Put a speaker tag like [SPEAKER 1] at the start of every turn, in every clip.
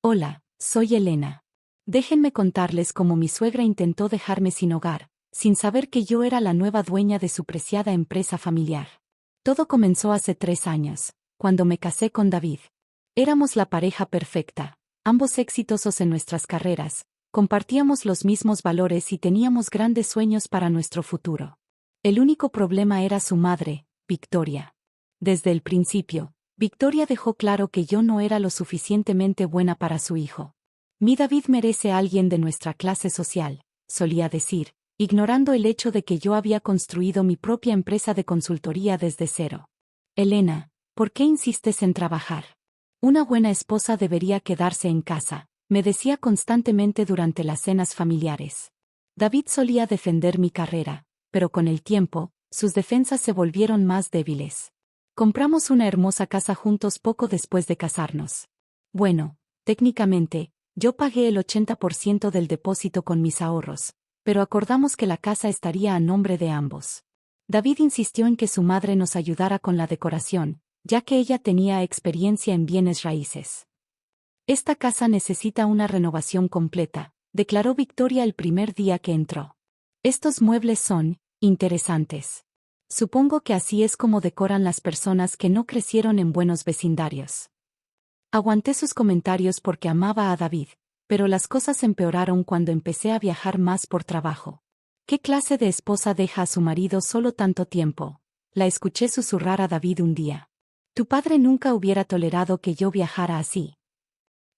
[SPEAKER 1] Hola, soy Elena. Déjenme contarles cómo mi suegra intentó dejarme sin hogar, sin saber que yo era la nueva dueña de su preciada empresa familiar. Todo comenzó hace 3 años, cuando me casé con David. Éramos la pareja perfecta, ambos exitosos en nuestras carreras, compartíamos los mismos valores y teníamos grandes sueños para nuestro futuro. El único problema era su madre, Victoria. Desde el principio, Victoria dejó claro que yo no era lo suficientemente buena para su hijo. Mi David merece a alguien de nuestra clase social, solía decir, ignorando el hecho de que yo había construido mi propia empresa de consultoría desde cero. Elena, ¿por qué insistes en trabajar? Una buena esposa debería quedarse en casa, me decía constantemente durante las cenas familiares. David solía defender mi carrera, pero con el tiempo, sus defensas se volvieron más débiles. Compramos una hermosa casa juntos poco después de casarnos. Bueno, técnicamente, yo pagué el 80% del depósito con mis ahorros, pero acordamos que la casa estaría a nombre de ambos. David insistió en que su madre nos ayudara con la decoración, ya que ella tenía experiencia en bienes raíces. Esta casa necesita una renovación completa, declaró Victoria el primer día que entró. Estos muebles son interesantes. Supongo que así es como decoran las personas que no crecieron en buenos vecindarios. Aguanté sus comentarios porque amaba a David, pero las cosas empeoraron cuando empecé a viajar más por trabajo. ¿Qué clase de esposa deja a su marido solo tanto tiempo? La escuché susurrar a David un día. Tu padre nunca hubiera tolerado que yo viajara así.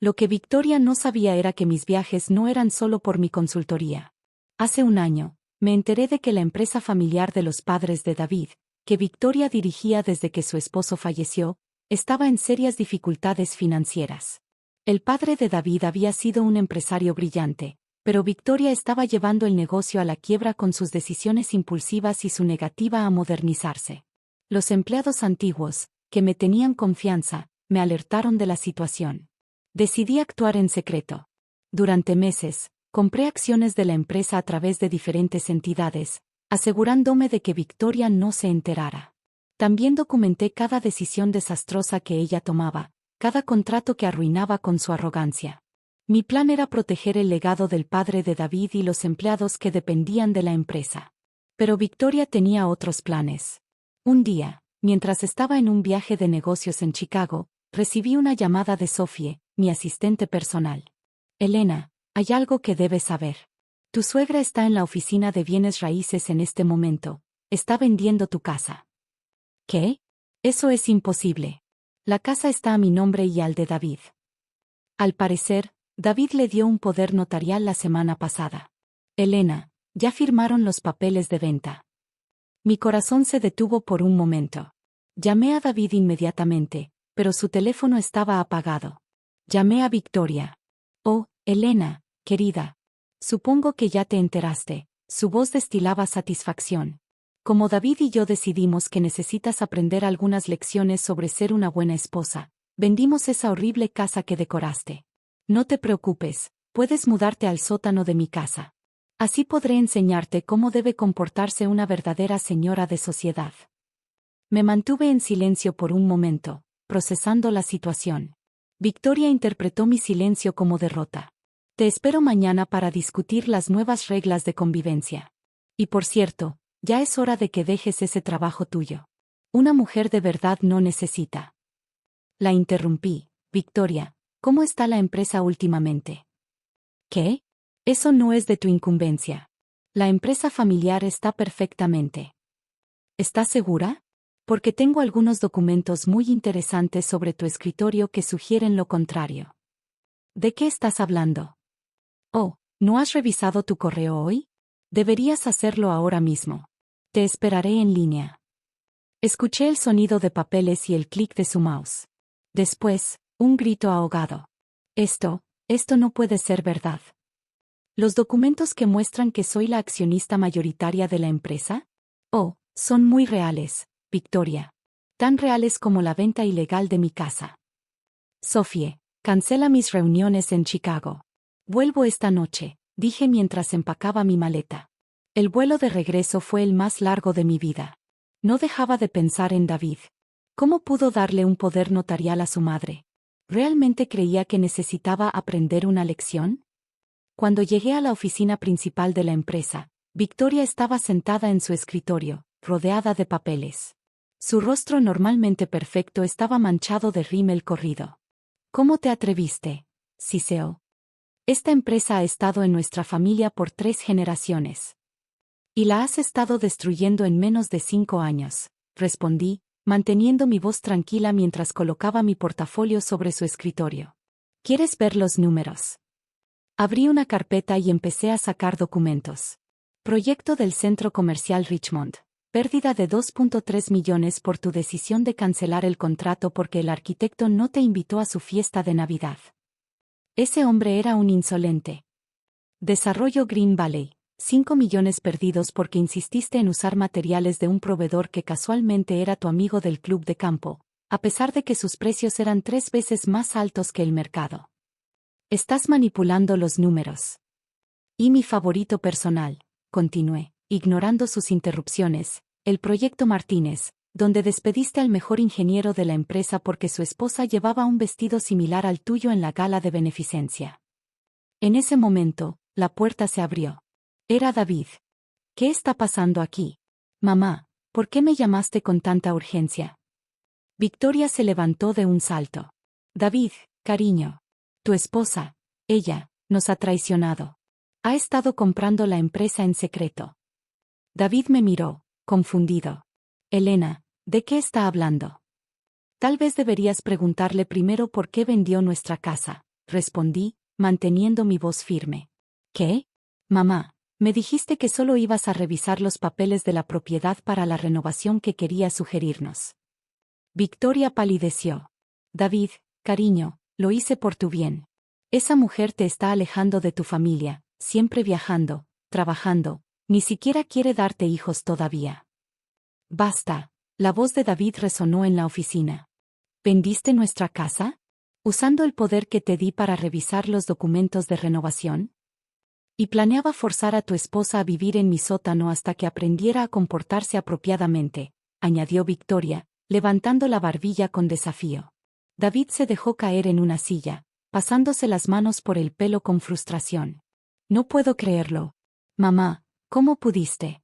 [SPEAKER 1] Lo que Victoria no sabía era que mis viajes no eran solo por mi consultoría. Hace un año, me enteré de que la empresa familiar de los padres de David, que Victoria dirigía desde que su esposo falleció, estaba en serias dificultades financieras. El padre de David había sido un empresario brillante, pero Victoria estaba llevando el negocio a la quiebra con sus decisiones impulsivas y su negativa a modernizarse. Los empleados antiguos, que me tenían confianza, me alertaron de la situación. Decidí actuar en secreto. Durante meses, compré acciones de la empresa a través de diferentes entidades, asegurándome de que Victoria no se enterara. También documenté cada decisión desastrosa que ella tomaba, cada contrato que arruinaba con su arrogancia. Mi plan era proteger el legado del padre de David y los empleados que dependían de la empresa. Pero Victoria tenía otros planes. Un día, mientras estaba en un viaje de negocios en Chicago, recibí una llamada de Sophie, mi asistente personal. Elena, hay algo que debes saber. Tu suegra está en la oficina de bienes raíces en este momento. Está vendiendo tu casa. ¿Qué? Eso es imposible. La casa está a mi nombre y al de David. Al parecer, David le dio un poder notarial la semana pasada. Elena, ya firmaron los papeles de venta. Mi corazón se detuvo por un momento. Llamé a David inmediatamente, pero su teléfono estaba apagado. Llamé a Victoria. Oh, Elena, querida. Supongo que ya te enteraste. Su voz destilaba satisfacción. Como David y yo decidimos que necesitas aprender algunas lecciones sobre ser una buena esposa, vendimos esa horrible casa que decoraste. No te preocupes, puedes mudarte al sótano de mi casa. Así podré enseñarte cómo debe comportarse una verdadera señora de sociedad. Me mantuve en silencio por un momento, procesando la situación. Victoria interpretó mi silencio como derrota. Te espero mañana para discutir las nuevas reglas de convivencia. Y por cierto, ya es hora de que dejes ese trabajo tuyo. Una mujer de verdad no necesita. La interrumpí. Victoria, ¿cómo está la empresa últimamente? ¿Qué? Eso no es de tu incumbencia. La empresa familiar está perfectamente. ¿Estás segura? Porque tengo algunos documentos muy interesantes sobre tu escritorio que sugieren lo contrario. ¿De qué estás hablando? Oh, ¿no has revisado tu correo hoy? Deberías hacerlo ahora mismo. Te esperaré en línea. Escuché el sonido de papeles y el clic de su mouse. Después, un grito ahogado. Esto no puede ser verdad. ¿Los documentos que muestran que soy la accionista mayoritaria de la empresa? Oh, son muy reales, Victoria. Tan reales como la venta ilegal de mi casa. Sophie, cancela mis reuniones en Chicago. Vuelvo esta noche, dije mientras empacaba mi maleta. El vuelo de regreso fue el más largo de mi vida. No dejaba de pensar en David. ¿Cómo pudo darle un poder notarial a su madre? ¿Realmente creía que necesitaba aprender una lección? Cuando llegué a la oficina principal de la empresa, Victoria estaba sentada en su escritorio, rodeada de papeles. Su rostro normalmente perfecto estaba manchado de rímel corrido. ¿Cómo te atreviste? Siseó. Esta empresa ha estado en nuestra familia por 3 generaciones. Y la has estado destruyendo en menos de 5 años, respondí, manteniendo mi voz tranquila mientras colocaba mi portafolio sobre su escritorio. ¿Quieres ver los números? Abrí una carpeta y empecé a sacar documentos. Proyecto del Centro Comercial Richmond. Pérdida de 2.3 millones por tu decisión de cancelar el contrato porque el arquitecto no te invitó a su fiesta de Navidad. Ese hombre era un insolente. Desarrollo Green Valley. 5 millones perdidos porque insististe en usar materiales de un proveedor que casualmente era tu amigo del club de campo, a pesar de que sus precios eran 3 veces más altos que el mercado. Estás manipulando los números. Y mi favorito personal, continué, ignorando sus interrupciones, el proyecto Martínez, donde despediste al mejor ingeniero de la empresa porque su esposa llevaba un vestido similar al tuyo en la gala de beneficencia. En ese momento, la puerta se abrió. Era David. ¿Qué está pasando aquí? Mamá, ¿por qué me llamaste con tanta urgencia? Victoria se levantó de un salto. David, cariño. Tu esposa, ella, nos ha traicionado. Ha estado comprando la empresa en secreto. David me miró, confundido. Elena, ¿de qué está hablando? Tal vez deberías preguntarle primero por qué vendió nuestra casa, respondí, manteniendo mi voz firme. ¿Qué? Mamá, me dijiste que solo ibas a revisar los papeles de la propiedad para la renovación que quería sugerirnos. Victoria palideció. David, cariño, lo hice por tu bien. Esa mujer te está alejando de tu familia, siempre viajando, trabajando, ni siquiera quiere darte hijos todavía. Basta, la voz de David resonó en la oficina. ¿Vendiste nuestra casa? ¿Usando el poder que te di para revisar los documentos de renovación? Y planeaba forzar a tu esposa a vivir en mi sótano hasta que aprendiera a comportarse apropiadamente, añadió Victoria, levantando la barbilla con desafío. David se dejó caer en una silla, pasándose las manos por el pelo con frustración. No puedo creerlo. Mamá, ¿cómo pudiste?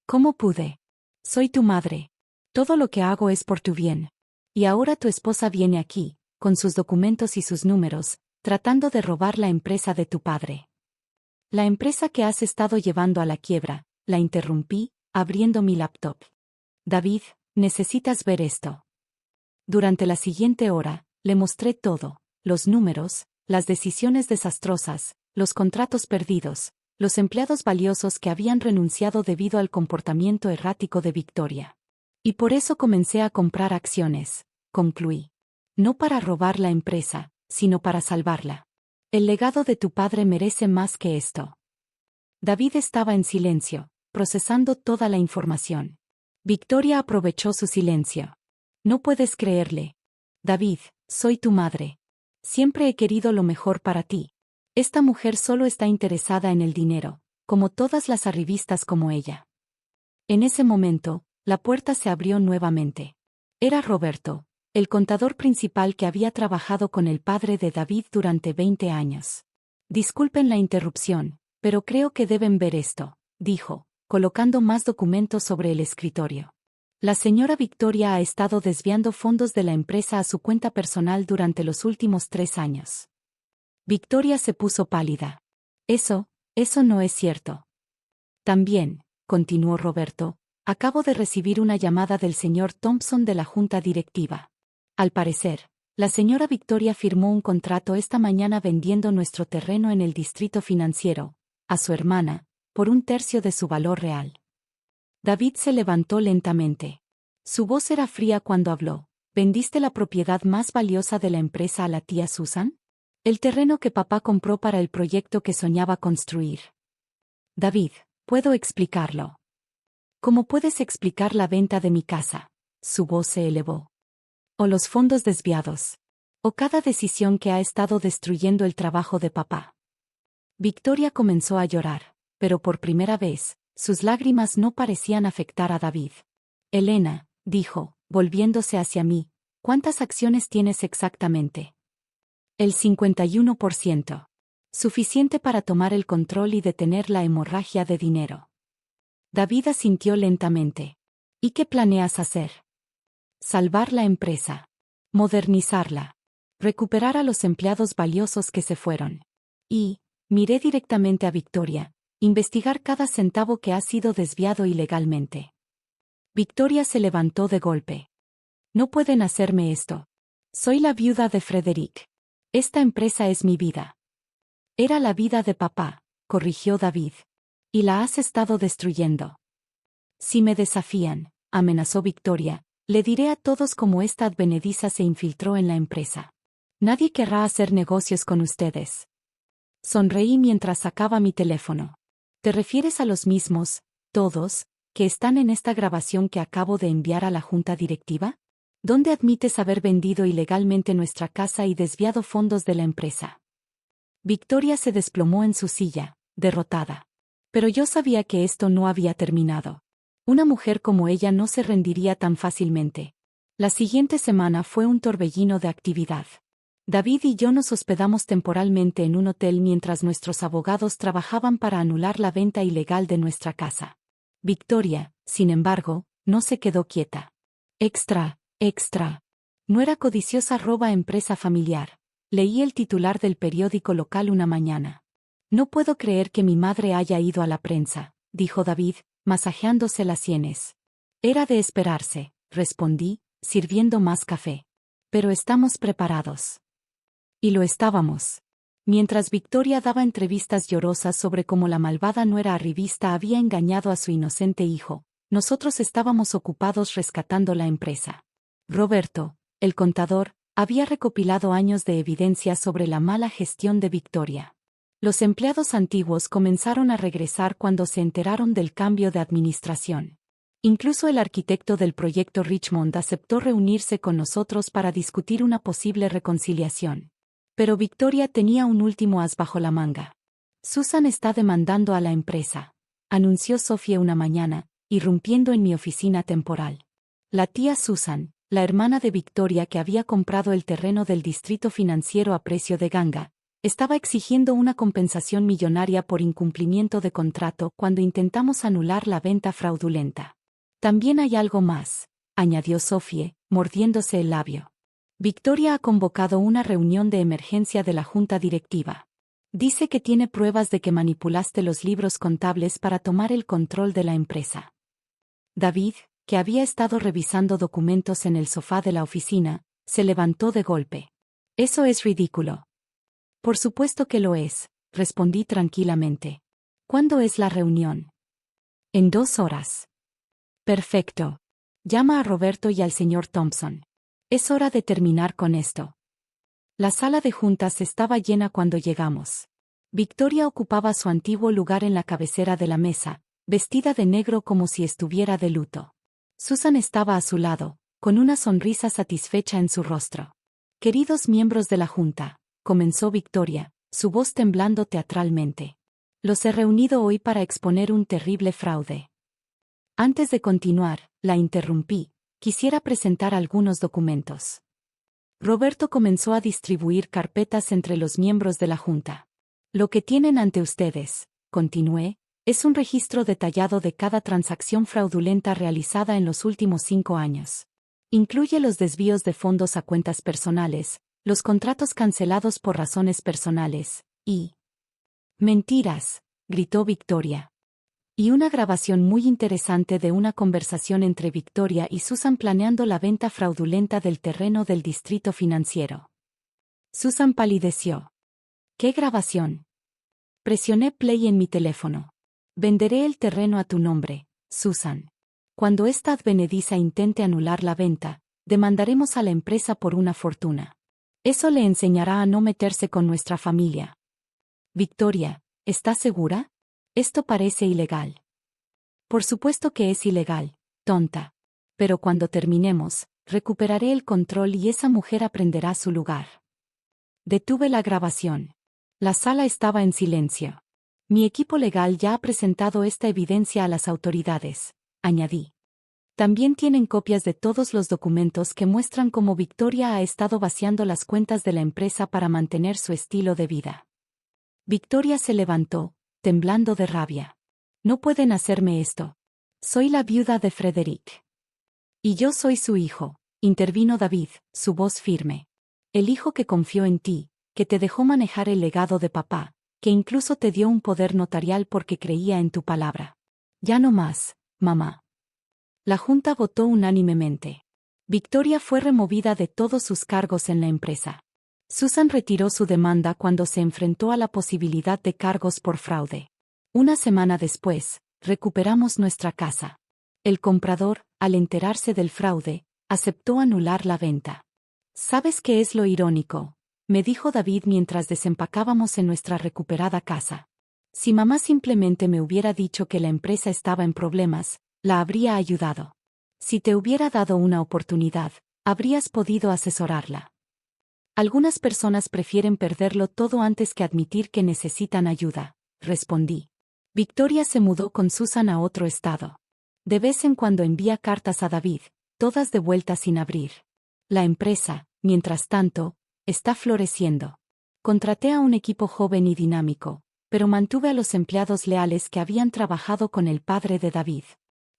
[SPEAKER 1] ¿Cómo pude? Soy tu madre. Todo lo que hago es por tu bien. Y ahora tu esposa viene aquí, con sus documentos y sus números, tratando de robar la empresa de tu padre. La empresa que has estado llevando a la quiebra, la interrumpí, abriendo mi laptop. David, necesitas ver esto. Durante la siguiente hora, le mostré todo, los números, las decisiones desastrosas, los contratos perdidos, los empleados valiosos que habían renunciado debido al comportamiento errático de Victoria. Y por eso comencé a comprar acciones, concluí. No para robar la empresa, sino para salvarla. El legado de tu padre merece más que esto. David estaba en silencio, procesando toda la información. Victoria aprovechó su silencio. No puedes creerle. David, soy tu madre. Siempre he querido lo mejor para ti. Esta mujer solo está interesada en el dinero, como todas las arribistas como ella. En ese momento, la puerta se abrió nuevamente. Era Roberto, el contador principal que había trabajado con el padre de David durante 20 años. Disculpen la interrupción, pero creo que deben ver esto, dijo, colocando más documentos sobre el escritorio. La señora Victoria ha estado desviando fondos de la empresa a su cuenta personal durante los últimos 3 años. Victoria se puso pálida. Eso no es cierto. También, continuó Roberto, acabo de recibir una llamada del señor Thompson de la junta directiva. Al parecer, la señora Victoria firmó un contrato esta mañana vendiendo nuestro terreno en el distrito financiero, a su hermana, por 1/3 de su valor real. David se levantó lentamente. Su voz era fría cuando habló. ¿Vendiste la propiedad más valiosa de la empresa a la tía Susan? El terreno que papá compró para el proyecto que soñaba construir. David, puedo explicarlo. ¿Cómo puedes explicar la venta de mi casa? Su voz se elevó. O los fondos desviados. O cada decisión que ha estado destruyendo el trabajo de papá. Victoria comenzó a llorar, pero por primera vez, sus lágrimas no parecían afectar a David. Elena, dijo, volviéndose hacia mí, ¿cuántas acciones tienes exactamente? El 51%. Suficiente para tomar el control y detener la hemorragia de dinero. David asintió lentamente. ¿Y qué planeas hacer? Salvar la empresa. Modernizarla. Recuperar a los empleados valiosos que se fueron. Y, miré directamente a Victoria, investigar cada centavo que ha sido desviado ilegalmente. Victoria se levantó de golpe. No pueden hacerme esto. Soy la viuda de Frederick. Esta empresa es mi vida. Era la vida de papá, corrigió David. Y la has estado destruyendo. Si me desafían, amenazó Victoria, le diré a todos cómo esta advenediza se infiltró en la empresa. Nadie querrá hacer negocios con ustedes. Sonreí mientras sacaba mi teléfono. ¿Te refieres a los mismos, todos, que están en esta grabación que acabo de enviar a la junta directiva? ¿Dónde admites haber vendido ilegalmente nuestra casa y desviado fondos de la empresa? Victoria se desplomó en su silla, derrotada. Pero yo sabía que esto no había terminado. Una mujer como ella no se rendiría tan fácilmente. La siguiente semana fue un torbellino de actividad. David y yo nos hospedamos temporalmente en un hotel mientras nuestros abogados trabajaban para anular la venta ilegal de nuestra casa. Victoria, sin embargo, no se quedó quieta. Extra. No era codiciosa empresa familiar. Leí el titular del periódico local una mañana. No puedo creer que mi madre haya ido a la prensa, dijo David, masajeándose las sienes. Era de esperarse, respondí, sirviendo más café. Pero estamos preparados. Y lo estábamos. Mientras Victoria daba entrevistas llorosas sobre cómo la malvada nuera arribista había engañado a su inocente hijo, nosotros estábamos ocupados rescatando la empresa. Roberto, el contador, había recopilado años de evidencia sobre la mala gestión de Victoria. Los empleados antiguos comenzaron a regresar cuando se enteraron del cambio de administración. Incluso el arquitecto del proyecto Richmond aceptó reunirse con nosotros para discutir una posible reconciliación. Pero Victoria tenía un último as bajo la manga. Susan está demandando a la empresa, anunció Sophie una mañana, irrumpiendo en mi oficina temporal. La tía Susan, la hermana de Victoria que había comprado el terreno del distrito financiero a precio de ganga, estaba exigiendo una compensación millonaria por incumplimiento de contrato cuando intentamos anular la venta fraudulenta. También hay algo más, añadió Sophie, mordiéndose el labio. Victoria ha convocado una reunión de emergencia de la junta directiva. Dice que tiene pruebas de que manipulaste los libros contables para tomar el control de la empresa. David, que había estado revisando documentos en el sofá de la oficina, se levantó de golpe. Eso es ridículo. Por supuesto que lo es, respondí tranquilamente. ¿Cuándo es la reunión? En 2 horas. Perfecto. Llama a Roberto y al señor Thompson. Es hora de terminar con esto. La sala de juntas estaba llena cuando llegamos. Victoria ocupaba su antiguo lugar en la cabecera de la mesa, vestida de negro como si estuviera de luto. Susan estaba a su lado, con una sonrisa satisfecha en su rostro. Queridos miembros de la junta, comenzó Victoria, su voz temblando teatralmente. Los he reunido hoy para exponer un terrible fraude. Antes de continuar, la interrumpí. Quisiera presentar algunos documentos. Roberto comenzó a distribuir carpetas entre los miembros de la junta. Lo que tienen ante ustedes, continué, es un registro detallado de cada transacción fraudulenta realizada en los últimos 5 años. Incluye los desvíos de fondos a cuentas personales, los contratos cancelados por razones personales, y... Mentiras, gritó Victoria. Y una grabación muy interesante de una conversación entre Victoria y Susan planeando la venta fraudulenta del terreno del distrito financiero. Susan palideció. ¿Qué grabación? Presioné play en mi teléfono. Venderé el terreno a tu nombre, Susan. Cuando esta advenediza intente anular la venta, demandaremos a la empresa por una fortuna. Eso le enseñará a no meterse con nuestra familia. Victoria, ¿estás segura? Esto parece ilegal. Por supuesto que es ilegal, tonta. Pero cuando terminemos, recuperaré el control y esa mujer aprenderá su lugar. Detuve la grabación. La sala estaba en silencio. Mi equipo legal ya ha presentado esta evidencia a las autoridades, añadí. También tienen copias de todos los documentos que muestran cómo Victoria ha estado vaciando las cuentas de la empresa para mantener su estilo de vida. Victoria se levantó, temblando de rabia. No pueden hacerme esto. Soy la viuda de Frederick. Y yo soy su hijo, intervino David, su voz firme. El hijo que confió en ti, que te dejó manejar el legado de papá, que incluso te dio un poder notarial porque creía en tu palabra. Ya no más, mamá. La junta votó unánimemente. Victoria fue removida de todos sus cargos en la empresa. Susan retiró su demanda cuando se enfrentó a la posibilidad de cargos por fraude. Una semana después, recuperamos nuestra casa. El comprador, al enterarse del fraude, aceptó anular la venta. ¿Sabes qué es lo irónico?, me dijo David mientras desempacábamos en nuestra recuperada casa. Si mamá simplemente me hubiera dicho que la empresa estaba en problemas, la habría ayudado. Si te hubiera dado una oportunidad, habrías podido asesorarla. Algunas personas prefieren perderlo todo antes que admitir que necesitan ayuda, respondí. Victoria se mudó con Susan a otro estado. De vez en cuando envía cartas a David, todas de vuelta sin abrir. La empresa, mientras tanto, está floreciendo. Contraté a un equipo joven y dinámico, pero mantuve a los empleados leales que habían trabajado con el padre de David.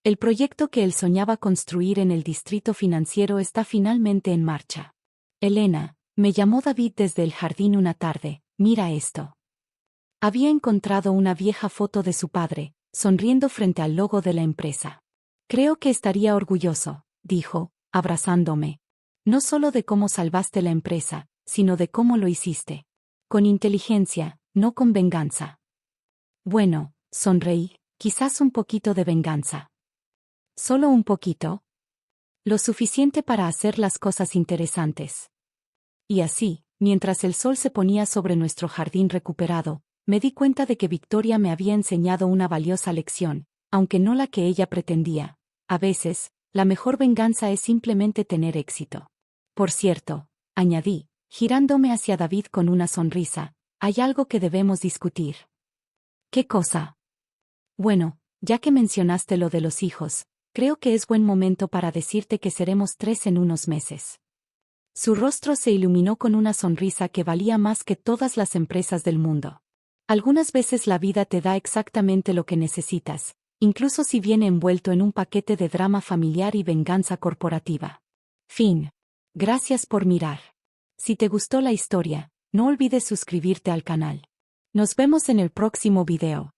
[SPEAKER 1] El proyecto que él soñaba construir en el distrito financiero está finalmente en marcha. Elena, me llamó David desde el jardín una tarde, mira esto. Había encontrado una vieja foto de su padre, sonriendo frente al logo de la empresa. Creo que estaría orgulloso, dijo, abrazándome. No solo de cómo salvaste la empresa, sino de cómo lo hiciste. Con inteligencia, no con venganza. Bueno, sonreí, quizás un poquito de venganza. ¿Solo un poquito? Lo suficiente para hacer las cosas interesantes. Y así, mientras el sol se ponía sobre nuestro jardín recuperado, me di cuenta de que Victoria me había enseñado una valiosa lección, aunque no la que ella pretendía. A veces, la mejor venganza es simplemente tener éxito. Por cierto, añadí, girándome hacia David con una sonrisa, hay algo que debemos discutir. ¿Qué cosa? Bueno, ya que mencionaste lo de los hijos, creo que es buen momento para decirte que seremos 3 en unos meses. Su rostro se iluminó con una sonrisa que valía más que todas las empresas del mundo. Algunas veces la vida te da exactamente lo que necesitas, incluso si viene envuelto en un paquete de drama familiar y venganza corporativa. Fin. Gracias por mirar. Si te gustó la historia, no olvides suscribirte al canal. Nos vemos en el próximo video.